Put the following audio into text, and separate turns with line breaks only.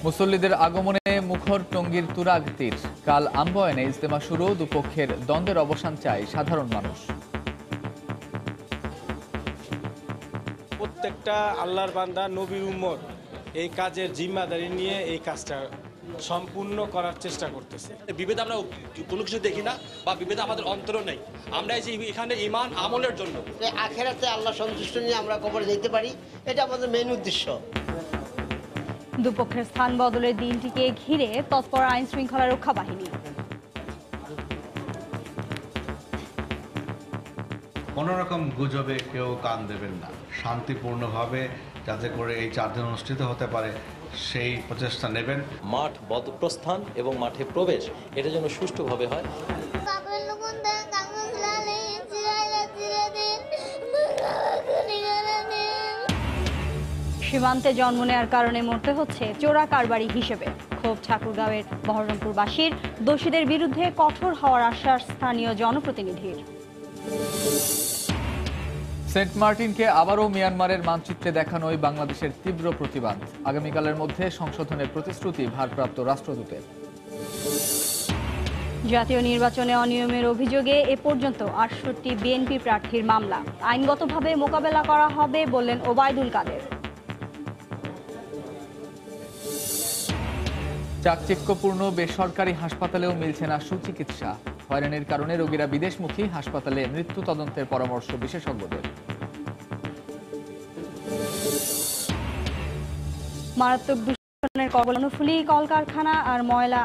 মুসল্লিদের আগমনে মুখর টঙ্গীর তুরাগ তীর। কাল আম্বয়ানে ইজতেমা শুরু, দুপক্ষের দ্বন্দ্বের অবসান চায় সাধারণ মানুষ।
প্রত্যেকটা আল্লাহর বান্দা নবীর উম্মত এই কাজের জিম্মাদারি নিয়ে এই কাজটা সম্পূর্ণ করার চেষ্টা করতেছে।
বিভেদ আমরা কোনো কিছু দেখি না, বা বিভেদ আমাদের অন্তরও নেই। আমরা এই যে এখানে ঈমান আমলের জন্য
আখেরাতে আল্লাহ সন্তুষ্ট নিয়ে আমরা কবরে যেতে পারি, এটা আমাদের মেইন উদ্দেশ্য।
দুপক্ষের স্থান বদলের দিনটিকে ঘিরে তৎপর আইন শৃঙ্খলা রক্ষা বাহিনী।
কোনো রকম গুজবে কেউ কান দেবেন না, শান্তিপূর্ণভাবে যাতে করে এই 4 দিন অনুষ্ঠিত হতে পারে সেই প্রচেষ্টা নেবেন।
মাঠ প্রস্থান এবং মাঠে প্রবেশ এটা যেন সুষ্ঠুভাবে হয়।
সীমান্তে জন্ম নেওয়ার কারণে মরতে হচ্ছে চোরা কারবারি হিসেবে ক্ষোভ ঠাকুরগাঁওয়ের বহরমপুরবাসীর। দোষীদের বিরুদ্ধে কঠোর হওয়ার আশ্বাস স্থানীয় জনপ্রতিনিধির।
সেন্ট মার্টিনকে আবারও মিয়ানমারের মানচিত্রে দেখানোই বাংলাদেশের তীব্র প্রতিবাদ। আগামীকালের মধ্যে সংশোধনের প্রতিশ্রুতি ভারপ্রাপ্ত রাষ্ট্রদূতের।
জাতীয় নির্বাচনে অনিয়মের অভিযোগে এ পর্যন্ত 68 বিএনপি প্রার্থীর মামলা আইনগতভাবে মোকাবেলা করা হবে বললেন ওবায়দুল কাদের।
চাকচিক্যপূর্ণ বেসরকারি হাসপাতালেও মিলছে না সুচিকিৎসা। হয়রানির কারণে রোগীরা বিদেশমুখী, হাসপাতালে মৃত্যু তদন্তের পরামর্শ বিশেষজ্ঞদের।
মারাত্মক দূষণের কবলে কলকারখানা আর ময়লা